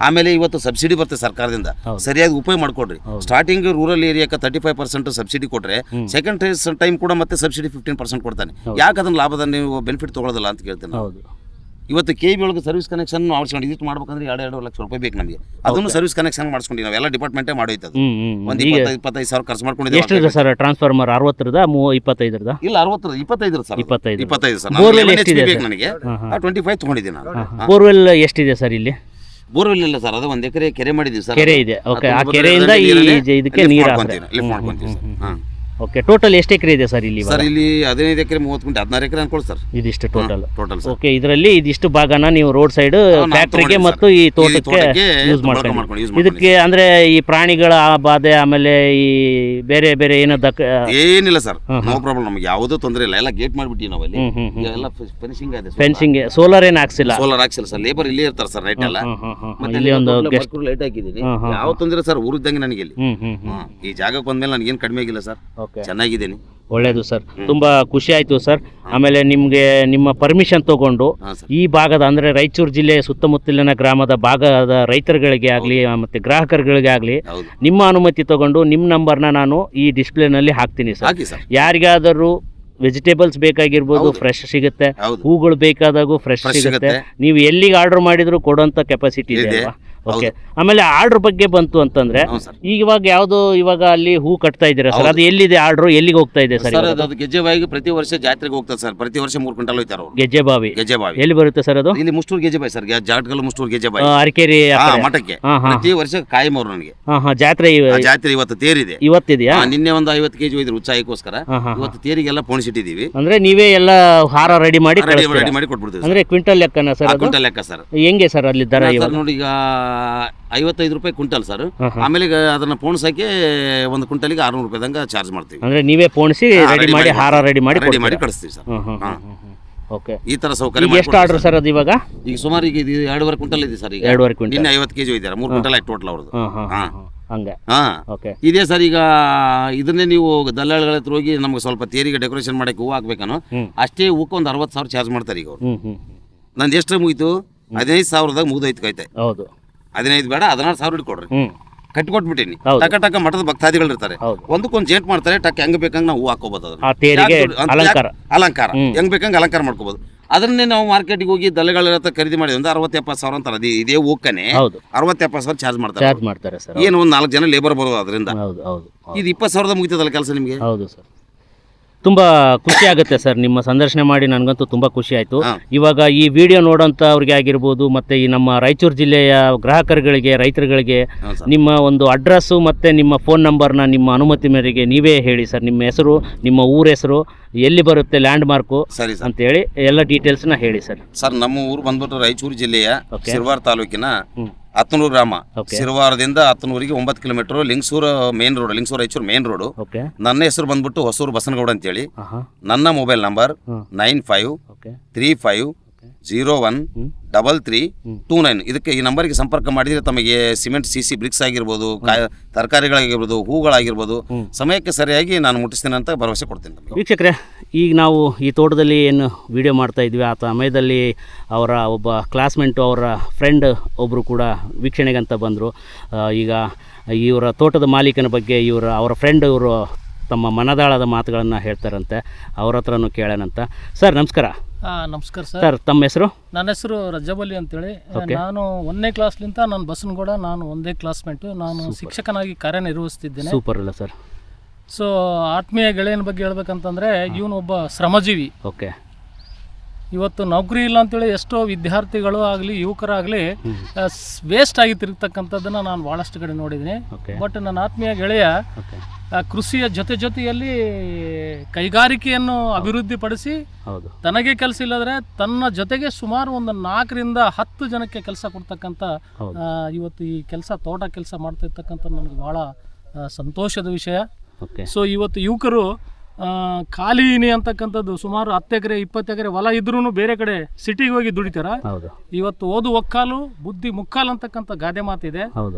C: ಆಮೇಲೆ ಇವತ್ತು ಸಬ್ಸಿಡಿ ಬರುತ್ತೆ ಸರ್ಕಾರದಿಂದ, ಸರಿಯಾಗಿ ಉಪಯೋಗ ಮಾಡ್ಕೊಡ್ರಿ. ಸ್ಟಾರ್ಟಿಂಗ್ ರೂರಲ್ ಏರಿಯಾಕ್ಕೆ 35% ಸಬ್ಸಿಡಿ ಕೊಟ್ರೆ ಸೆಕೆಂಡ್ ಟೈಮ್ ಕೂಡ ಮತ್ತೆ ಸಬ್ಸಿಡಿ 15% ಕೊಡ್ತಾನೆ. ಯಾಕೆ ಅದನ್ನ ಲಾಭದ ನೀವು ಬೆನಿಫಿಟ್ ತಗೊಳ್ಳೋದಿಲ್ಲ ಅಂತ ಕೇಳ್ತೇನೆ. ಇವತ್ತು KB ಒಳಗೆ ಸರ್ವಿಸ್ ಕನೆಕ್ಷನ್ ಮಾಡಿಸ್ಕೊಂಡು ಇದಿಷ್ಟು ಮಾಡ್ಬೇಕಂದ್ರೆ 2 ಲಕ್ಷ ರೂಪಾಯಿ ಬೇಕು ನಮಗೆ. ಅದನ್ನು ಸರ್ವಿಸ್ ಕನೆಕ್ಷನ್ ಮಾಡಿಸ್ಕೊಂಡು ನಾವೆಲ್ಲ ಡಿಪಾರ್ಟ್ಮೆಂಟೇ ಮಾಡೋಯ್ತದು. ಒಂದು 25 ಸಾವಿರ ಖರ್ಚು ಮಾಡ್ಕೊಂಡಿದ್ದೀವಿ.
B: ಎಷ್ಟಿದೆ ಸರ್ ಟ್ರಾನ್ಸ್ಫಾರ್ಮರ್? 60ರದ 25ರದ?
C: ಇಲ್ಲ 60 25 ಸರ್. 25 ಸರ್.
B: ಬೋರ್ವೆಲ್ ಎಷ್ಟಿದೆ
C: ಬೇಕು ನನಗೆ? 25 ತಗೊಂಡಿದ್ದೀನಿ ನಾನು.
B: ಬೋರ್ವೆಲ್ ಎಷ್ಟಿದೆ ಸರ್ ಇಲ್ಲಿ?
C: ಬೋರ್ವೆಲ್ ಇಲ್ಲ ಸರ್, ಅದು 1 ಎಕರೆ ಕೆರೆ ಮಾಡಿದೀವಿ ಸರ್.
B: ಕೆರೆ ಇದೆ. ಓಕೆ, ಆ ಕೆರೆಯಿಂದ ಇದಕ್ಕೆ ನೀರು
C: ಲಿಫ್ಟ್ ಮಾಡ್ಕೊಂತೀವಿ ಸರ್. ಹಾಂ.
B: ಓಕೆ, ಟೋಟಲ್ ಎಷ್ಟು ಎಕರೆ ಇದೆ ಸರ್ ಇಲ್ಲಿ?
C: ಸರ್ ಇಲ್ಲಿ 15 ಎಕರೆ 30 ಗುಂಟೆ 16 ಎಕರೆ ಅನ್ಕೊಳ್ಳಿ ಸರ್.
B: ಇದಿಷ್ಟು ಟೋಟಲ್.
C: ಸರ್.
B: ಓಕೆ, ಇದರಲ್ಲಿ ಇದಿಷ್ಟು ಭಾಗನ ನೀವು ರೋಡ್ ಸೈಡ್ ಫ್ಯಾಕ್ಟ್ರಿಗೆ ಮತ್ತು ಈ ತೋಟಕ್ಕೆ ಯೂಸ್ ಮಾಡ್ಕೊಂಡು ಇದಕ್ಕೆ ಅಂದ್ರೆ ಈ ಪ್ರಾಣಿಗಳ ಬಾಧೆ ಆಮೇಲೆ ಈ ಬೇರೆ ಬೇರೆ
C: ಏನಿಲ್ಲ ಸರ್, ನೋ ಪ್ರಾಬ್ಲಮ್. ನಮಗೆ ಯಾವುದೂ ತೊಂದರೆ ಇಲ್ಲ. ಎಲ್ಲ ಗೇಟ್ ಮಾಡಿಬಿಟ್ಟಿವಿ ನಾವು ಅಲ್ಲಿ. ಎಲ್ಲ ಫೆನ್ಸಿಂಗ್ ಇದೆ.
B: ಫೆನ್ಸಿಂಗ್ ಸೋಲಾರ್ ಏನು ಹಾಕ್ಸಿಲ್ಲ?
C: ಸೋಲಾರ್ ಹಾಕ್ಸಿಲ್ಲ ಸರ್. ಲೇಬರ್ ಇಲ್ಲೇ ಇರ್ತಾರೆ ಸರ್ ನೈಟ್ ಎಲ್ಲ.
B: ಇಲ್ಲಿ ಒಂದು
C: ಲೈಟ್ ಹಾಕಿದ್ದೀನಿ. ಯಾವ ತೊಂದರೆ ಸರ್, ಊರಿದ್ದಂಗೆ ನನಗೆ ಇಲ್ಲಿ ಈ ಜಾಗಕ್ಕೆ ಬಂದ್ಮೇಲೆ ನನಗೇನು ಕಡಿಮೆ ಆಗಿಲ್ಲ ಸರ್. ಚೆನ್ನಾಗಿದ್ದೀನಿ.
B: ಒಳ್ಳೇದು ಸರ್, ತುಂಬಾ ಖುಷಿ ಆಯ್ತು ಸರ್. ಆಮೇಲೆ ನಿಮ್ಗೆ ನಿಮ್ಮ ಪರ್ಮಿಷನ್ ತಗೊಂಡು ಈ ಭಾಗದ ಅಂದ್ರೆ ರಾಯಚೂರು ಜಿಲ್ಲೆಯ ಸುತ್ತಮುತ್ತಲಿನ ಗ್ರಾಮದ ಭಾಗದ ರೈತರುಗಳಿಗೆ ಆಗ್ಲಿ ಮತ್ತೆ ಗ್ರಾಹಕರುಗಳಿಗೆ ಆಗ್ಲಿ ನಿಮ್ಮ ಅನುಮತಿ ತಗೊಂಡು ನಿಮ್ಮ ನಂಬರ್ನ ನಾನು ಈ ಡಿಸ್ಪ್ಲೇನಲ್ಲಿ ಹಾಕ್ತೀನಿ ಸರ್. ಯಾರಿಗಾದರೂ ವೆಜಿಟೇಬಲ್ಸ್ ಬೇಕಾಗಿರ್ಬೋದು, ಫ್ರೆಶ್ ಸಿಗುತ್ತೆ. ಹೂಗಳು ಬೇಕಾದಾಗೂ ಫ್ರೆಶ್ ಸಿಗುತ್ತೆ. ನೀವು ಎಲ್ಲಿಗೆ ಆರ್ಡರ್ ಮಾಡಿದ್ರು ಕೊಡುವಂತ ಕೆಪಾಸಿಟಿ ಇದೆ ಅಲ್ವಾ? ಓಕೆ, ಆಮೇಲೆ ಆರ್ಡರ್ ಬಗ್ಗೆ ಬಂತು ಅಂತಂದ್ರೆ ಇವಾಗ ಯಾವ್ದು ಇವಾಗ ಅಲ್ಲಿ ಹೂ ಕಟ್ತಾ ಇದ್ದೀರಾ ಸರ್, ಅದು ಎಲ್ಲಿದೆ ಆರ್ಡರ್, ಎಲ್ಲಿಗೆ ಹೋಗ್ತಾ ಇದೆ ಸರ್?
C: ಅದು ಗೆಜ್ಜೆಬಾವಿಗೆ ಪ್ರತಿ ವರ್ಷ ಜಾತ್ರೆಗೆ ಹೋಗ್ತದೆ ಸರ್. ಪ್ರತಿ ವರ್ಷ 3 ಕ್ವಿಂಟಲ್ ಹೋಗ್ತಾರೆ ಅವರು.
B: ಗೆಜ್ಜೆಬಾವಿ ಎಲ್ಲಿ ಬರುತ್ತೆ ಸರ್ ಅದು?
C: ಇಲ್ಲಿ ಮುಷ್ಟೂರು ಗೆಜ್ಜೆಬಾವಿ ಸರ್. ಜಾಟ್ಗಲ್ ಮುಷ್ಟೂರು ಗೆಜ್ಜೆಬಾವಿ
B: ಅರಕೇರಿ
C: ಮಠಕ್ಕೆ ಪ್ರತಿ ವರ್ಷ ಕಾಯಂ ಅವರು ನನಗೆ.
B: ಜಾತ್ರೆ
C: ಇವತ್ತು ತೇರಿದೆ.
B: ಇವತ್ತಿದೆಯಾ?
C: ನಿನ್ನೆ ಒಂದು 50 kg ಹೋಯ್ತು ಉತ್ಸಾಹಕ್ಕೋಸ್ಕರ. ಇವತ್ತು ತೇರಿಗೆಲ್ಲ ಪೋಣಿಸಿಟ್ಟಿದ್ದೀವಿ.
B: ಅಂದ್ರೆ ನೀವೇ ಎಲ್ಲ ಹಾರ ರೆಡಿ ಮಾಡಿ
C: ಕೊಟ್ಬಿಡ್ತೀವಿ.
B: ಅಂದ್ರೆ ಕ್ವಿಂಟಲ್ ಲೆಕ್ಕನ ಸರ್?
C: ಕ್ವಿಂಟಲ್ ಲೆಕ್ಕ ಸರ್.
B: ಹೆಂಗೆ ಸರ್ ಅಲ್ಲಿ ದರ?
C: ನೋಡಿ ಈಗ 55 ರೂಪಾಯಿ ಕ್ವಿಂಟಲ್ ಸರ್. ಆಮೇಲೆ ಅದನ್ನ ಪೋಣಿಸಕ್ಕೆ 1 ಕ್ವಿಂಟಲ್ಗೆ 600 ರೂಪಾಯಿ ದಂಗ ಚಾರ್ಜ್ ಮಾಡ್ತೀವಿ.
B: ಅಂದ್ರೆ ನೀವೇ ಪೋಣಿಸಿ ರೆಡಿ ಮಾಡಿ ಹಾರ ರೆಡಿ ಮಾಡಿ
C: ಕಳಿಸ್ತೀವಿ ಸರ್.
B: ಓಕೆ,
C: ಈ ತರ ಸೌಕರ್ಯ.
B: ಎಷ್ಟು ಆರ್ಡರ್ ಸರ್ ಅದು ಇವಾಗ?
C: ಈಗ ಸುಮಾರು ಈಗ 2.5 ಕ್ವಿಂಟಲ್ ಇದೆ ಸರ್. ಈಗ
B: 2.5 ಕ್ವಿಂಟಲ್.
C: ನಿನ್ನೆ 50 kg ಹೋಯ್ತಾರೆ. 3 ಕ್ವಿಂಟಲ್ ಆಯ್ತು ಟೋಟಲ್ ಅವ್ರದ್ದು.
B: ಹಂಗೆ ಓಕೆ
C: ಇದೇ ಸರ್. ಈಗ ಇದನ್ನೇ ನೀವು ದಲ್ಲಾಳಿಗಳ ಹತ್ರ ಹೋಗಿ ನಮ್ಗೆ ಸ್ವಲ್ಪ ತೇರಿಗೆ ಡೆಕೋರೇಷನ್ ಮಾಡಕ್ಕೆ ಹೂ ಹಾಕ್ಬೇಕನ್ನೋ ಅಷ್ಟೇ ಹೂಕ್ಕೆ ಒಂದು 60,000 ಚಾರ್ಜ್ ಮಾಡ್ತಾರೆ ಈಗ ಅವರು. ನಂದು ಎಷ್ಟು ಮುಗೀತು? 15,000ದಾಗ ಮುಗಿದೋಯ್ತು ಕೈತೆ. ಹೌದು, 15 ಬೇಡ 16,000 ಇಟ್ಕೊಡ್ರಿ. ಕಟ್ಟಿಕೊಟ್ಬಿಟ್ಟಿನಿ. ಟಕ ಟಕ ಮಠದ ಭಕ್ತಾದಿಗಳು ಇರ್ತಾರೆ. ಒಂದಕ್ಕೊಂದು ಜೇಂಟ್ ಮಾಡ್ತಾರೆ. ಟಕ್ ಹೆಂಗ್ ಬೇಕಂಗ್ ನಾವು ಹೂ ಹಾಕೋಬಹುದು. ಅಲಂಕಾರ ಹೆಂಗ್ ಬೇಕಂಗ್ ಅಲಂಕಾರ ಮಾಡ್ಕೋಬಹುದು. ಅದನ್ನೇ ನಾವು ಮಾರ್ಕೆಟಿಗೆ ಹೋಗಿ ದಲ್ಲಾಳಿಗಳ ಹತ್ರ ಖರೀದಿ ಮಾಡಿ ಒಂದು 60-70 ಸಾವಿರ ಅಂತಾರೆ. ಇದೇ ಹೂಕ್ಕನೆ 60-70 ಸಾವಿರ ಚಾರ್ಜ್ ಮಾಡ್ತಾರೆ. ಏನು ಒಂದು 4 ಜನ ಲೇಬರ್ ಬರೋದು ಅದರಿಂದ. ಇದು 20,000 ಮುಗಿತದಲ್ಲ ಕೆಲಸ ನಿಮಗೆ.
B: ಹೌದು ಸರ್, ತುಂಬ ಖುಷಿ ಆಗುತ್ತೆ ಸರ್. ನಿಮ್ಮ ಸಂದರ್ಶನ ಮಾಡಿ ನನಗಂತೂ ತುಂಬ ಖುಷಿ ಆಯಿತು. ಇವಾಗ ಈ ವಿಡಿಯೋ ನೋಡೋಂಥ ಅವ್ರಿಗೆ ಆಗಿರ್ಬೋದು, ಮತ್ತು ಈ ನಮ್ಮ ರಾಯಚೂರು ಜಿಲ್ಲೆಯ ಗ್ರಾಹಕರುಗಳಿಗೆ, ರೈತರುಗಳಿಗೆ ನಿಮ್ಮ ಒಂದು ಅಡ್ರೆಸ್ಸು ಮತ್ತು ನಿಮ್ಮ ಫೋನ್ ನಂಬರ್ನ ನಿಮ್ಮ ಅನುಮತಿ ಮೇರೆಗೆ ನೀವೇ ಹೇಳಿ ಸರ್. ನಿಮ್ಮ ಹೆಸರು, ನಿಮ್ಮ ಊರ ಹೆಸರು, ಎಲ್ಲಿ ಬರುತ್ತೆ ಲ್ಯಾಂಡ್ ಮಾರ್ಕು ಅಂತೇಳಿ ಎಲ್ಲ ಡೀಟೇಲ್ಸ್ನ ಹೇಳಿ ಸರ್.
C: ಸರ್, ನಮ್ಮ ಊರು ಬಂದ್ಬಿಟ್ಟು ರಾಯಚೂರು ಜಿಲ್ಲೆಯ ಸಿರ್ವಾರ ತಾಲೂಕಿನ ಹತ್ತನೂರು ಗ್ರಾಮ. ಸಿರ್ವಾರದಿಂದ ಹತ್ತನೂರಿಗೆ 9 kilometre. Lingasuru main road, Lingasuru Raichur main road. ನನ್ನ ಹೆಸರು ಬಂದ್ಬಿಟ್ಟು ಹೊಸೂರು ಬಸನಗೌಡ ಅಂತೇಳಿ. ನನ್ನ ಮೊಬೈಲ್ ನಂಬರ್ 9535013329. ಇದಕ್ಕೆ ಈ ನಂಬರ್ಗೆ ಸಂಪರ್ಕ ಮಾಡಿದರೆ ತಮಗೆ ಸಿಮೆಂಟ್, CC ಬ್ರಿಕ್ಸ್ ಆಗಿರ್ಬೋದು, ತರಕಾರಿಗಳಾಗಿರ್ಬೋದು, ಹೂಗಳಾಗಿರ್ಬೋದು ಸಮಯಕ್ಕೆ ಸರಿಯಾಗಿ ನಾನು ಮುಟ್ಟಿಸ್ತೇನೆ ಅಂತ ಭರವಸೆ ಕೊಡ್ತೇನೆ.
B: ವೀಕ್ಷಕರೇ, ಈಗ ನಾವು ಈ ತೋಟದಲ್ಲಿ ಏನು ವಿಡಿಯೋ ಮಾಡ್ತಾ ಇದ್ವಿ, ಆ ಸಮಯದಲ್ಲಿ ಅವರ ಒಬ್ಬ ಕ್ಲಾಸ್ಮೇಟು, ಅವರ ಫ್ರೆಂಡ್ ಒಬ್ಬರು ಕೂಡ ವೀಕ್ಷಣೆಗಂತ ಬಂದರು. ಈಗ ಇವರ ತೋಟದ ಮಾಲೀಕನ ಬಗ್ಗೆ ಅವರ ಫ್ರೆಂಡ್ ಇವರು ತಮ್ಮ ಮನದಾಳದ ಮಾತುಗಳನ್ನು ಹೇಳ್ತಾರಂತೆ. ಅವ್ರ ಹತ್ರನೂ ಕೇಳೋಣಂತ. ಸರ್ ನಮಸ್ಕಾರ.
A: ನಮಸ್ಕಾರ
B: ಸರ್, ತಮ್ಮ ಹೆಸರು?
A: ನನ್ನ ಹೆಸರು ರಜಬಲಿ ಅಂತೇಳಿ. ನಾನು 1ನೇ ಕ್ಲಾಸ್ಲಿಂದ ನಾನು ಬಸನಗೌಡ, ನಾನು 1ನೇ ಕ್ಲಾಸ್ಮೇಟು. ನಾನು ಶಿಕ್ಷಕನಾಗಿ ಕಾರ್ಯನಿರ್ವಹಿಸ್ತಿದ್ದೇನೆ.
B: ಸೂಪರ್ ಅಲ್ಲ ಸರ್.
A: ಸೊ ಆತ್ಮೀಯ ಗೆಳೆಯನ ಬಗ್ಗೆ ಹೇಳ್ಬೇಕಂತಂದರೆ, ಇವನು ಒಬ್ಬ ಶ್ರಮಜೀವಿ.
B: ಓಕೆ,
A: ಇವತ್ತು ನೌಕರಿ ಇಲ್ಲ ಅಂತೇಳಿ ಎಷ್ಟೋ ವಿದ್ಯಾರ್ಥಿಗಳು ಆಗಲಿ ಯುವಕರಾಗಲಿ ವೇಸ್ಟ್ ಆಗಿ ತಿರುಗ್ತಕ್ಕಂಥದ್ದನ್ನು ನಾನು ಭಾಳಷ್ಟು ಕಡೆ ನೋಡಿದ್ದೀನಿ. ಬಟ್ ನನ್ನ ಆತ್ಮೀಯ ಗೆಳೆಯ ಕೃಷಿಯ ಜೊತೆಯಲ್ಲಿ ಕೈಗಾರಿಕೆಯನ್ನು ಅಭಿವೃದ್ಧಿಪಡಿಸಿ ತನಗೆ ಕೆಲಸ ಇಲ್ಲದ್ರೆ ತನ್ನ ಜೊತೆಗೆ ಸುಮಾರು ಒಂದು 4ರಿಂದ 10 ಜನಕ್ಕೆ ಕೆಲಸ ಕೊಡ್ತಕ್ಕಂಥ ಇವತ್ತು ಈ ಕೆಲಸ, ತೋಟ ಕೆಲಸ ಮಾಡ್ತಾ ಇರ್ತಕ್ಕಂಥ ನನಗೆ ಭಾಳ ಸಂತೋಷದ ವಿಷಯ. ಸೊ ಇವತ್ತು ಯುವಕರು ಖಾಲಿನಿ ಅಂತಕ್ಕಂಥದ್ದು ಸುಮಾರು 10 ಎಕರೆ 20 ಎಕರೆ ಹೊಲ ಇದ್ರೂ ಬೇರೆ ಕಡೆ ಸಿಟಿಗೆ ಹೋಗಿ ದುಡಿತಾರ. ಇವತ್ತು ಓದು ಒಕ್ಕಾಲು ಬುದ್ಧಿ ಮುಕ್ಕಾಲು ಅಂತಕ್ಕಂಥ ಗಾದೆ ಮಾತಿದೆ.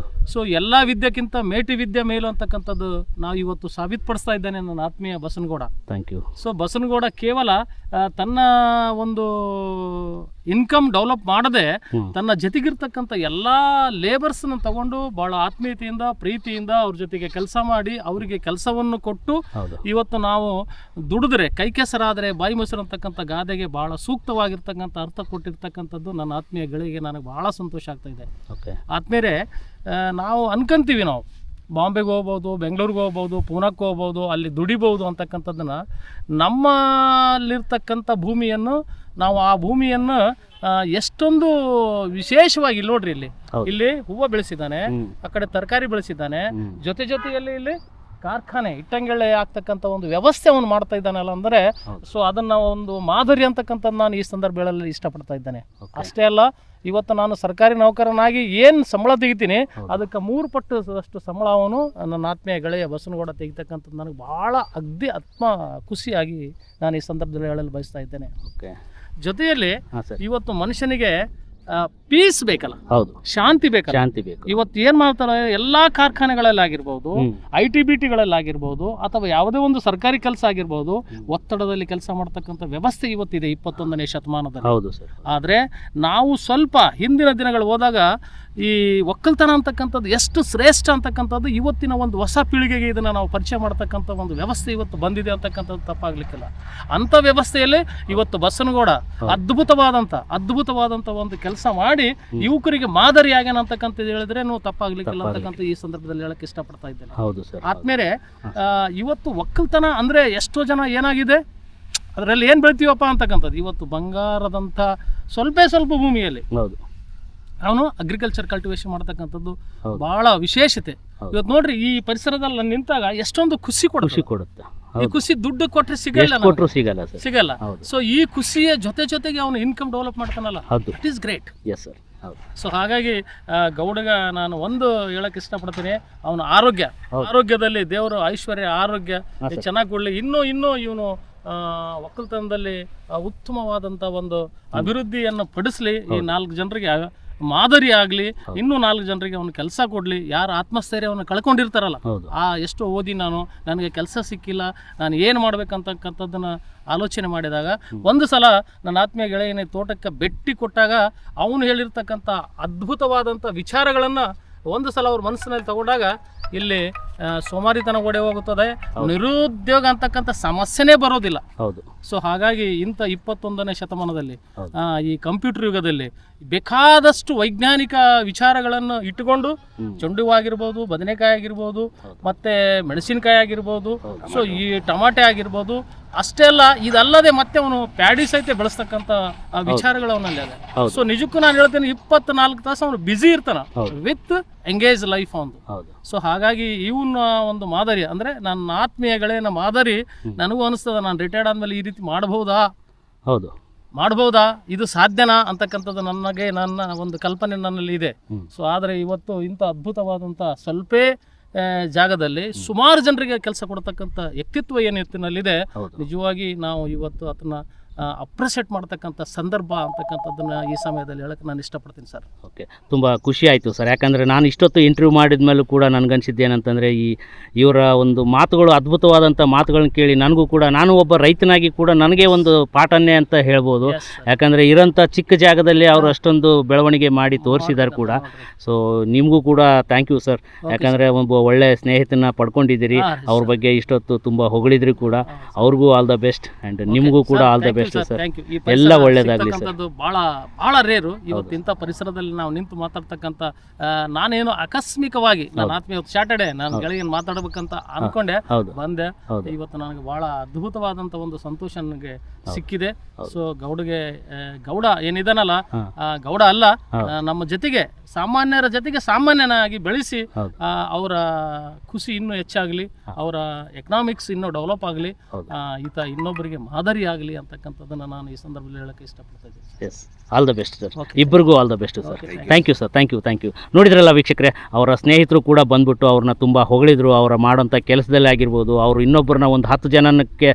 A: ಸೊ ಎಲ್ಲ ವಿದ್ಯೆಕ್ಕಿಂತ ಮೇಟಿ ವಿದ್ಯೆ ಮೇಲು ಅಂತಕ್ಕಂಥದ್ದು ನಾವು ಇವತ್ತು ಸಾಬೀತುಪಡಿಸ್ತಾ ಇದ್ದಾನೆ ನನ್ನ ಆತ್ಮೀಯ Basanagouda.
B: Thank you.
A: So Basanagouda ಕೇವಲ ತನ್ನ ಒಂದು ಇನ್ಕಮ್ ಡೆವಲಪ್ ಮಾಡದೆ ತನ್ನ ಜೊತೆಗಿರ್ತಕ್ಕಂಥ ಎಲ್ಲ ಲೇಬರ್ಸ್ನ ತಗೊಂಡು ಭಾಳ ಆತ್ಮೀಯತೆಯಿಂದ ಪ್ರೀತಿಯಿಂದ ಅವ್ರ ಜೊತೆಗೆ ಕೆಲಸ ಮಾಡಿ ಅವರಿಗೆ ಕೆಲಸವನ್ನು ಕೊಟ್ಟು ಇವತ್ತು ನಾವು ದುಡಿದ್ರೆ ಕೈ ಕೆಸರಾದರೆ ಬಾಯಿ ಮೊಸರು ಅಂತಕ್ಕಂಥ ಗಾದೆಗೆ ಭಾಳ ಸೂಕ್ತವಾಗಿರ್ತಕ್ಕಂಥ ಅರ್ಥ ಕೊಟ್ಟಿರ್ತಕ್ಕಂಥದ್ದು ನನ್ನ ಆತ್ಮೀಯ ಗಳಿಗೆ ನನಗೆ ಭಾಳ ಸಂತೋಷ ಆಗ್ತಾಯಿದೆ. ಆದ್ಮೇಲೆ ನಾವು ಅನ್ಕೊಂತೀವಿ ನಾವು ಬಾಂಬೆಗೆ ಹೋಗ್ಬೋದು, ಬೆಂಗಳೂರಿಗೆ ಹೋಗ್ಬೋದು, ಪೂನಾಕ್ಕೆ ಹೋಗ್ಬೋದು, ಅಲ್ಲಿ ದುಡಿಬೋದು ಅಂತಕ್ಕಂಥದ್ದನ್ನು ನಮ್ಮಲ್ಲಿರ್ತಕ್ಕಂಥ ಭೂಮಿಯನ್ನು ನಾವು ಆ ಭೂಮಿಯನ್ನು ಎಷ್ಟೊಂದು ವಿಶೇಷವಾಗಿ ಇಲ್ಲಿ ನೋಡ್ರಿ, ಇಲ್ಲಿ ಹೂವು ಬೆಳೆಸಿದ್ದಾನೆ, ಆ ಕಡೆ ತರಕಾರಿ ಬೆಳೆಸಿದ್ದಾನೆ, ಜೊತೆಯಲ್ಲಿ ಇಲ್ಲಿ ಕಾರ್ಖಾನೆ ಇಟ್ಟಂಗೆಳೆ ಆಗ್ತಕ್ಕಂಥ ಒಂದು ವ್ಯವಸ್ಥೆ ಅವನು ಮಾಡ್ತಾ ಇದ್ದಾನಲ್ಲ ಅಂದರೆ ಸೊ ಅದನ್ನು ಒಂದು ಮಾದರಿ ಅಂತಕ್ಕಂಥದ್ದು ನಾನು ಈ ಸಂದರ್ಭಗಳಲ್ಲಿ ಇಷ್ಟಪಡ್ತಾ ಇದ್ದೇನೆ. ಅಷ್ಟೇ ಅಲ್ಲ, ಇವತ್ತು ನಾನು ಸರ್ಕಾರಿ ನೌಕರನಾಗಿ ಏನು ಸಂಬಳ ತೆಗಿತೀನಿ ಅದಕ್ಕೆ 3 ಪಟ್ಟು ಸಂಬಳ ಅವನು ನನ್ನ ಆತ್ಮೀಯ ಗೆಳೆಯ ಬಸನಗೌಡ ತೆಗಿತಕ್ಕಂಥದ್ದು ನನಗೆ ಭಾಳ ಅಗ್ದಿ ಆತ್ಮ ಖುಷಿಯಾಗಿ ನಾನು ಈ ಸಂದರ್ಭದಲ್ಲಿ ಹೇಳಲು ಬಯಸ್ತಾ ಇದ್ದೇನೆ. ಜೊತೆಯಲ್ಲಿ ಇವತ್ತು ಮನುಷ್ಯನಿಗೆ ಪೀಸ್ ಬೇಕಲ್ಲ, ಹೌದು, ಶಾಂತಿ ಬೇಕಲ್ಲ. ಇವತ್ತು ಏನ್ ಮಾಡ್ತಾರೆ, ಎಲ್ಲಾ ಕಾರ್ಖಾನೆಗಳಲ್ಲಾಗಿರ್ಬೋದು, ITBTಗಳಲ್ಲಾಗಿರ್ಬೋದು, ಅಥವಾ ಯಾವುದೇ ಒಂದು ಸರ್ಕಾರಿ ಕೆಲಸ ಆಗಿರ್ಬೋದು, ಒತ್ತಡದಲ್ಲಿ ಕೆಲಸ ಮಾಡ್ತಕ್ಕಂಥ ವ್ಯವಸ್ಥೆ ಇವತ್ತಿದೆ 21ನೇ ಶತಮಾನದಲ್ಲಿ. ಹೌದು ಸರ್. ಆದ್ರೆ ನಾವು ಸ್ವಲ್ಪ ಹಿಂದಿನ ದಿನಗಳು ಹೋದಾಗ ಈ ಒಕ್ಕಲ್ತನ ಅಂತಕ್ಕಂಥದ್ದು ಎಷ್ಟು ಶ್ರೇಷ್ಠ ಅಂತಕ್ಕಂಥದ್ದು ಇವತ್ತಿನ ಒಂದು ಹೊಸ ಪೀಳಿಗೆಗೆ ಇದನ್ನು ನಾವು ಪರಿಚಯ ಮಾಡ್ತಕ್ಕಂಥ ಒಂದು ವ್ಯವಸ್ಥೆ ಇವತ್ತು ಬಂದಿದೆ ಅಂತಕ್ಕಂಥದ್ದು ತಪ್ಪಾಗ್ಲಿಕ್ಕಿಲ್ಲ. ಅಂಥ ವ್ಯವಸ್ಥೆಯಲ್ಲಿ ಇವತ್ತು ಬಸನಗೌಡ ಅದ್ಭುತವಾದಂಥ ಒಂದು ಕೆಲಸ ಮಾಡಿ ಯುವಕರಿಗೆ ಮಾದರಿಯಾಗ್ಯಾನ ಅಂತಕ್ಕಂಥದ್ದು ಹೇಳಿದ್ರೆ ತಪ್ಪಾಗ್ಲಿಕ್ಕಿಲ್ಲ ಅಂತಕ್ಕಂಥ ಈ ಸಂದರ್ಭದಲ್ಲಿ ಹೇಳಕ್ಕೆ ಇಷ್ಟಪಡ್ತಾ ಇದ್ದೇನೆ. ಹೌದು ಸರ್. ಆದ್ಮೇಲೆ ಇವತ್ತು ಒಕ್ಕಲ್ತನ ಅಂದ್ರೆ ಎಷ್ಟೋ ಜನ ಏನಾಗಿದೆ, ಅದರಲ್ಲಿ ಏನು ಬೆಳಿತೀವಪ್ಪ ಅಂತಕ್ಕಂಥದ್ದು, ಇವತ್ತು ಬಂಗಾರದಂಥ ಸ್ವಲ್ಪ ಭೂಮಿಯಲ್ಲಿ ಅವನು ಅಗ್ರಿಕಲ್ಚರ್ ಕಲ್ಟಿವೇಶನ್ ಮಾಡ್ತಕ್ಕಂಥದ್ದು ಬಹಳ ವಿಶೇಷತೆ. ಇವತ್ತು ನೋಡ್ರಿ, ಈ ಪರಿಸರದಲ್ಲಿ ನಿಂತಾಗ ಎಷ್ಟೊಂದು ಖುಷಿ ಕೊಡುತ್ತೆ. ಈ ಖುಷಿ ದುಡ್ಡು ಕೊಟ್ಟರೆ ಸಿಗಲ್ಲ. ಸೊ ಈ ಖುಷಿಯ ಜೊತೆಗೆ ಅವನು ಇನ್ಕಮ್ ಡೆವಲಪ್ ಮಾಡ್ತಾನಲ್ಲ, ಇಟ್ ಈಸ್ ಗ್ರೇಟ್. ಸೊ ಹಾಗಾಗಿ ಗೌಡಗ ನಾನು ಒಂದು ಹೇಳಕ್ ಇಷ್ಟಪಡ್ತೀನಿ, ಅವನ ಆರೋಗ್ಯದಲ್ಲಿ ದೇವರು ಐಶ್ವರ್ಯ ಆರೋಗ್ಯ ಚೆನ್ನಾಗಿ ಕೊಡ್ಲಿ. ಇನ್ನೂ ಇವನು ಒಕ್ಕಲ್ತನದಲ್ಲಿ ಉತ್ತಮವಾದಂಥ ಒಂದು ಅಭಿವೃದ್ಧಿಯನ್ನು ಪಡಿಸ್ಲಿ, ಈ 4 ಜನರಿಗೆ ಮಾದರಿ ಆಗಲಿ, ಇನ್ನೂ 4 ಜನರಿಗೆ ಅವನು ಕೆಲಸ ಕೊಡಲಿ. ಯಾರು ಆತ್ಮಸ್ಥೈರ್ಯವನ್ನು ಕಳ್ಕೊಂಡಿರ್ತಾರಲ್ಲ, ಎಷ್ಟೋ ಓದಿ ನನಗೆ ಕೆಲಸ ಸಿಕ್ಕಿಲ್ಲ, ನಾನು ಏನು ಮಾಡ್ಬೇಕಂತಕ್ಕಂಥದ್ದನ್ನು ಆಲೋಚನೆ ಮಾಡಿದಾಗ ಒಂದು ಸಲ ನನ್ನ ಆತ್ಮೀಯ ಗೆಳೆಯನೇ ತೋಟಕ್ಕೆ ಭೇಟಿ ಕೊಟ್ಟಾಗ ಅವನು ಹೇಳಿರ್ತಕ್ಕಂಥ ಅದ್ಭುತವಾದಂಥ ವಿಚಾರಗಳನ್ನು ಒಂದು ಸಲ ಅವ್ರ ಮನಸ್ಸಿನಲ್ಲಿ ತಗೊಂಡಾಗ ಇಲ್ಲಿ ಸೋಮಾರಿತನ ಓಡೆ ಹೋಗುತ್ತದೆ, ನಿರುದ್ಯೋಗ ಅಂತಕ್ಕಂಥ ಸಮಸ್ಯೆನೇ ಬರೋದಿಲ್ಲ. ಹೌದು. ಸೊ ಹಾಗಾಗಿ ಇಂಥ 21ನೇ ಶತಮಾನದಲ್ಲಿ ಈ ಕಂಪ್ಯೂಟರ್ ಯುಗದಲ್ಲಿ ಬೇಕಾದಷ್ಟು ವೈಜ್ಞಾನಿಕ ವಿಚಾರಗಳನ್ನು ಇಟ್ಟುಕೊಂಡು ಚೆಂಡು ಹೂವು ಆಗಿರ್ಬೋದು, ಬದನೆಕಾಯಿ ಆಗಿರ್ಬೋದು, ಮತ್ತೆ ಮೆಣಸಿನಕಾಯಿ ಆಗಿರ್ಬೋದು, ಸೊ ಈ ಟಮಾಟೆ ಆಗಿರ್ಬೋದು, ಅಷ್ಟೇ ಅಲ್ಲ ಇದಲ್ಲದೆ ಮತ್ತೆ ಅವನು ಪ್ಯಾಡಿ ಸಹಿತ ಬೆಳೆಸ್ತಕ್ಕಂಥ ವಿಚಾರಗಳು ಅವನಲ್ಲಿ ಅದೇ. ಸೊ ನಿಜಕ್ಕೂ ನಾನು ಹೇಳ್ತೇನೆ, 24 ತಾಸು ಅವನು ಬ್ಯುಸಿ ಇರ್ತಾನ ವಿತ್ ಎಂಗೇಜ್ ಲೈಫ್ ಅವನು. ಸೊ ಹಾಗಾಗಿ ಇವನ ಒಂದು ಮಾದರಿ ಅಂದ್ರೆ ನನ್ನ ಆತ್ಮೀಯ ಗೆಳೆಯನ ಮಾದರಿ ನನಗೂ ಅನಿಸ್ತದ, ನಾನು ರಿಟೈರ್ಡ್ ಆದ್ಮೇಲೆ ಈ ರೀತಿ ಮಾಡ್ಬೋದಾ, ಇದು ಸಾಧ್ಯನಾ ಅಂತಕ್ಕಂಥದ್ದು ನನ್ನ ಒಂದು ಕಲ್ಪನೆ ನನ್ನಲ್ಲಿ ಇದೆ. ಸೊ ಆದರೆ ಇವತ್ತು ಇಂಥ ಅದ್ಭುತವಾದಂಥ ಸ್ವಲ್ಪೇ ಜಾಗದಲ್ಲಿ ಸುಮಾರು ಜನರಿಗೆ ಕೆಲಸ ಕೊಡ್ತಕ್ಕಂಥ ವ್ಯಕ್ತಿತ್ವ ಏನು ಎತ್ತಿನಲ್ಲಿದೆ, ನಿಜವಾಗಿ ನಾವು ಇವತ್ತು ಅದನ್ನ ಅಪ್ರಿಷಿಯೇಟ್ ಮಾಡ್ತಕ್ಕಂಥ ಸಂದರ್ಭ ಅಂತಕ್ಕಂಥದ್ದನ್ನು ಈ ಸಮಯದಲ್ಲಿ ಹೇಳಕ್ಕೆ ನಾನು ಇಷ್ಟಪಡ್ತೀನಿ ಸರ್.
B: ಓಕೆ, ತುಂಬ ಖುಷಿ ಆಯಿತು ಸರ್. ಯಾಕಂದರೆ ನಾನು ಇಷ್ಟೊತ್ತು ಇಂಟರ್ವ್ಯೂ ಮಾಡಿದ ಮೇಲೂ ಕೂಡ ನನಗನ್ಸಿದ್ದೇನಂತಂದರೆ ಇವರ ಒಂದು ಮಾತುಗಳು, ಅದ್ಭುತವಾದಂಥ ಮಾತುಗಳನ್ನ ಕೇಳಿ ನನಗೂ ಕೂಡ, ನಾನು ಒಬ್ಬ ರೈತನಾಗಿ ಕೂಡ ನನಗೆ ಒಂದು ಪಾಠನೇ ಅಂತ ಹೇಳ್ಬೋದು. ಯಾಕಂದರೆ ಇರೋಂಥ ಚಿಕ್ಕ ಜಾಗದಲ್ಲಿ ಅವರು ಅಷ್ಟೊಂದು ಬೆಳವಣಿಗೆ ಮಾಡಿ ತೋರಿಸಿದ್ದಾರೆ ಕೂಡ. ಸೊ ನಿಮಗೂ ಕೂಡ ಥ್ಯಾಂಕ್ ಯು ಸರ್. ಯಾಕಂದರೆ ಒಬ್ಬ ಒಳ್ಳೆಯ ಸ್ನೇಹಿತನ ಪಡ್ಕೊಂಡಿದ್ದೀರಿ, ಅವ್ರ ಬಗ್ಗೆ ಇಷ್ಟೊತ್ತು ತುಂಬ ಹೊಗಳಿದ್ರಿ ಕೂಡ. ಅವ್ರಿಗೂ ಆಲ್ ದ ಬೆಸ್ಟ್ ಆ್ಯಂಡ್ ನಿಮಗೂ ಕೂಡ ಆಲ್ ದ ಬೆಸ್ಟ್ ಸರ್. ಎಲ್ಲ ಒಳ್ಳೇದಾಗಲಿ ಸರ್.
A: ಬಹಳ ರೇರು ಇವತ್ತು ಇಂಥ ಪರಿಸರದಲ್ಲಿ ನಾವು ನಿಂತು ಮಾತಾಡ್ತಕ್ಕಂಥ. ನಾನೇನು ಆಕಸ್ಮಿಕವಾಗಿ ನನ್ನ ಆತ್ಮೀಯ ಸ್ಯಾಟರ್ಡೆ ನಾನು ಗೆಳೆಯನ್ ಮಾತಾಡ್ಬೇಕಂತ ಅನ್ಕೊಂಡೆ, ಬಂದೆ. ಇವತ್ತು ನನಗೆ ಬಹಳ ಅದ್ಭುತವಾದಂತ ಒಂದು ಸಂತೋಷ ನನಗೆ ಸಿಕ್ಕಿದೆ. ಸೊ ಗೌಡ ಏನಿದಾನಲ್ಲ, ಗೌಡ ಅಲ್ಲ, ನಮ್ಮ ಜೊತೆಗೆ ಸಾಮಾನ್ಯರ ಜೊತೆಗೆ ಸಾಮಾನ್ಯನಾಗಿ ಬೆಳೆಸಿ ಅವರ ಖುಷಿ ಇನ್ನೂ ಹೆಚ್ಚಾಗಲಿ, ಅವರ ಎಕನಾಮಿಕ್ಸ್ ಇನ್ನೂ ಡೆವಲಪ್ ಆಗಲಿ, ಈತ ಇನ್ನೊಬ್ಬರಿಗೆ ಮಾದರಿ ಆಗಲಿ ಅಂತಕ್ಕಂಥದ್ದನ್ನು ನಾನು ಈ ಸಂದರ್ಭದಲ್ಲಿ ಹೇಳಕ್ಕೆ ಇಷ್ಟಪಡ್ತಾ ಇದ್ದೀನಿ.
B: Yes, all the best sir. ಇಬ್ಬರಿಗೂ all the best sir. Thank you sir. Thank you. ನೋಡಿದ್ರಲ್ಲ ವೀಕ್ಷಕರೇ, ಅವರ ಸ್ನೇಹಿತರು ಕೂಡ ಬಂದ್ಬಿಟ್ಟು ಅವ್ರನ್ನ ತುಂಬ ಹೊಗಳಿದ್ರು. ಅವರ ಮಾಡೋಂಥ ಕೆಲಸದಲ್ಲಿ ಆಗಿರ್ಬೋದು, ಅವರು ಇನ್ನೊಬ್ಬರನ್ನ ಒಂದು 10 ಜನಕ್ಕೆ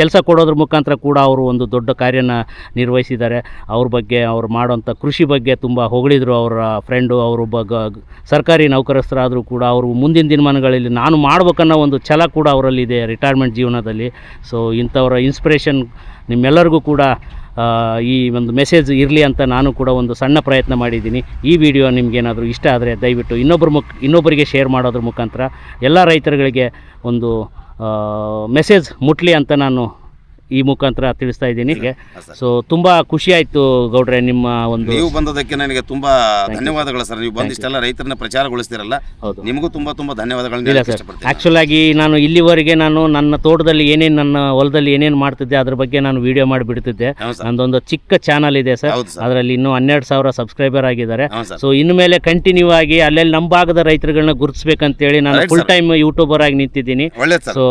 B: ಕೆಲಸ ಕೊಡೋದ್ರ ಮುಖಾಂತರ ಕೂಡ ಅವರು ಒಂದು ದೊಡ್ಡ ಕಾರ್ಯನ ನಿರ್ವಹಿಸಿದ್ದಾರೆ. ಅವ್ರ ಬಗ್ಗೆ, ಅವ್ರು ಮಾಡೋಂಥ ಕೃಷಿ ಬಗ್ಗೆ ತುಂಬ ಹೊಗಳಿದ್ರು. ಅವರ ಫ್ರೆಂಡು ಅವರೊಬ್ಬ ಸರ್ಕಾರಿ ನೌಕರಸ್ಥರಾದರೂ ಕೂಡ ಅವರು ಮುಂದಿನ ದಿನಮಾನಗಳಲ್ಲಿ ನಾನು ಮಾಡ್ಬೇಕನ್ನೋ ಒಂದು ಛಲ ಕೂಡ ಅವರಲ್ಲಿದೆ ರಿಟೈರ್ಮೆಂಟ್ ಜೀವನದಲ್ಲಿ. ಸೊ ಇಂಥವರ ಇನ್ಸ್ಪಿರೇಷನ್ ನಿಮ್ಮೆಲ್ಲರಿಗೂ ಕೂಡ ಈ ಒಂದು ಮೆಸೇಜ್ ಇರಲಿ ಅಂತ ನಾನು ಕೂಡ ಒಂದು ಸಣ್ಣ ಪ್ರಯತ್ನ ಮಾಡಿದ್ದೀನಿ. ಈ ವಿಡಿಯೋ ನಿಮಗೇನಾದರೂ ಇಷ್ಟ ಆದರೆ ದಯವಿಟ್ಟು ಇನ್ನೊಬ್ಬರಿಗೆ ಶೇರ್ ಮಾಡೋದ್ರ ಮುಖಾಂತರ ಎಲ್ಲ ರೈತರುಗಳಿಗೆ ಒಂದು ಮೆಸೇಜ್ ಮುಟ್ಲಿ ಅಂತ ನಾನು ಈ ಮುಖಾಂತರ ತಿಳಿಸ್ತಾ ಇದ್ದೀನಿ. ಸೊ ತುಂಬ ಖುಷಿ ಆಯಿತು ಗೌಡ್ರೆ ನಿಮ್ಮ ಒಂದು
C: ನೀವು ಬಂದದಕ್ಕೆ ನನಗೆ ತುಂಬಾ ಧನ್ಯವಾದಗಳು ಸರ್. ನೀವು ಬಂದಿಷ್ಟೆಲ್ಲ ರೈತರನ್ನ ಪ್ರಚಾರಗೊಳಿಸ್ತೀರಲ್ಲ, ನಿಮಗೂ ತುಂಬಾ ತುಂಬಾ ಧನ್ಯವಾದಗಳನ್ನ ಹೇಳಕ್ಕೆ ಇಷ್ಟಪಡ್ತೀನಿ.
B: ಆ್ಯಕ್ಚುಲ್ ಆಗಿ ನಾನು ಇಲ್ಲಿವರೆಗೆ ನಾನು ನನ್ನ ತೋಟದಲ್ಲಿ ಏನೇನು ನನ್ನ ಹೊಲದಲ್ಲಿ ಏನೇನು ಮಾಡ್ತಿದ್ದೆ ಅದ್ರ ಬಗ್ಗೆ ನಾನು ವಿಡಿಯೋ ಮಾಡಿಬಿಡ್ತಿದ್ದೆ. ನಂದೊಂದು ಚಿಕ್ಕ ಚಾನಲ್ ಇದೆ ಸರ್, ಅದರಲ್ಲಿ ಇನ್ನೂ 12,000 ಸಬ್ಸ್ಕ್ರೈಬರ್ ಆಗಿದ್ದಾರೆ. ಸೊ ಇನ್ನು ಮೇಲೆ ಕಂಟಿನ್ಯೂ ಆಗಿ ಅಲ್ಲೆಲ್ಲಿ ನಮ್ಮ ಭಾಗದ ರೈತರುಗಳನ್ನ ಗುರುತಿಸ್ಬೇಕಂತೇಳಿ ನಾನು ಫುಲ್ ಟೈಮ್ ಯೂಟ್ಯೂಬರ್ ಆಗಿ ನಿಂತಿದ್ದೀನಿ. ಸೊ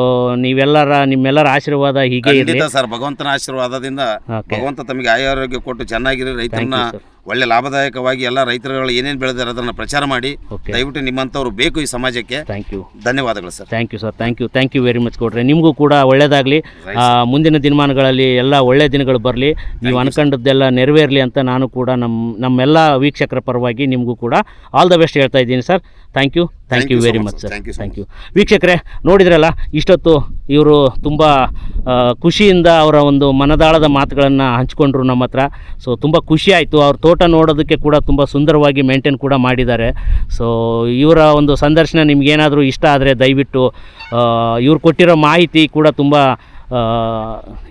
B: ನಿಮ್ಮೆಲ್ಲರ ಆಶೀರ್ವಾದ ಹೀಗೆ ಇರಲಿ
C: ಸರ್. ಭಗವಂತನ ಆಶೀರ್ವಾದದಿಂದ ಭಗವಂತ ತಮಗೆ ಆರೋಗ್ಯ ಕೊಟ್ಟು ಚೆನ್ನಾಗಿರಿ, ರೈತರನ್ನ ಒಳ್ಳೆ ಲಾಭದಾಯಕವಾಗಿ ಎಲ್ಲ ರೈತರುಗಳು ಏನೇನು ಬೆಳೆದಾರೆ ಅದನ್ನ ಪ್ರಚಾರ ಮಾಡಿ. ದಯವಿಟ್ಟು ನಿಮ್ಮಂಥವ್ರು ಬೇಕು ಈ ಸಮಾಜಕ್ಕೆ. ಧನ್ಯವಾದಗಳು sir.
B: Thank you very much ಕೊಡ್ರೆ. ನಿಮಗೂ ಕೂಡ ಒಳ್ಳೇದಾಗಲಿ, ಮುಂದಿನ ದಿನಮಾನಗಳಲ್ಲಿ ಎಲ್ಲ ಒಳ್ಳೆ ದಿನಗಳು ಬರಲಿ, ನೀವು ಅನ್ಕೊಂಡದ್ದೆಲ್ಲ ನೆರವೇರಲಿ ಅಂತ ನಾನು ಕೂಡ ನಮ್ಮೆಲ್ಲ ವೀಕ್ಷಕರ ಪರವಾಗಿ ನಿಮಗೂ ಕೂಡ ಆಲ್ ದ ಬೆಸ್ಟ್ ಹೇಳ್ತಾ ಇದ್ದೀನಿ sir. Thank you very much sir. Thank you. ವೀಕ್ಷಕರೇ, ನೋಡಿದ್ರಲ್ಲ ಇಷ್ಟೊತ್ತು ಇವರು ತುಂಬ ಖುಷಿಯಿಂದ ಅವರ ಒಂದು ಮನದಾಳದ ಮಾತುಗಳನ್ನು ಹಂಚ್ಕೊಂಡ್ರು ನಮ್ಮ ಹತ್ರ. ಸೊ ತುಂಬ ಖುಷಿ ಆಯಿತು. ಅವ್ರ ತೋಟ ನೋಡೋದಕ್ಕೆ ಕೂಡ ತುಂಬ ಸುಂದರವಾಗಿ ಮೇಂಟೈನ್ ಕೂಡ ಮಾಡಿದ್ದಾರೆ. ಸೊ ಇವರ ಒಂದು ಸಂದರ್ಶನ ನಿಮಗೇನಾದರೂ ಇಷ್ಟ ಆದರೆ ದಯವಿಟ್ಟು ಇವ್ರು ಕೊಟ್ಟಿರೋ ಮಾಹಿತಿ ಕೂಡ ತುಂಬ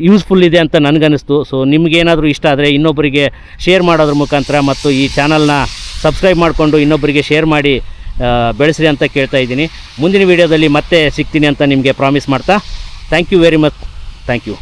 B: ಯೂಸ್ಫುಲ್ ಇದೆ ಅಂತ ನನಗನ್ನಿಸ್ತು. ಸೊ ನಿಮಗೇನಾದರೂ ಇಷ್ಟ ಆದರೆ ಇನ್ನೊಬ್ಬರಿಗೆ ಶೇರ್ ಮಾಡೋದ್ರ ಮುಖಾಂತರ ಮತ್ತು ಈ ಚಾನಲ್ನ ಸಬ್ಸ್ಕ್ರೈಬ್ ಮಾಡಿಕೊಂಡು ಇನ್ನೊಬ್ಬರಿಗೆ ಶೇರ್ ಮಾಡಿ ಬೆಳೆಸ್ರಿ ಅಂತ ಕೇಳ್ತಾ ಇದ್ದೀನಿ. ಮುಂದಿನ ವೀಡಿಯೋದಲ್ಲಿ ಮತ್ತೆ ಸಿಗ್ತೀನಿ ಅಂತ ನಿಮಗೆ ಪ್ರಾಮಿಸ್ ಮಾಡ್ತಾ thank you very much. Thank you.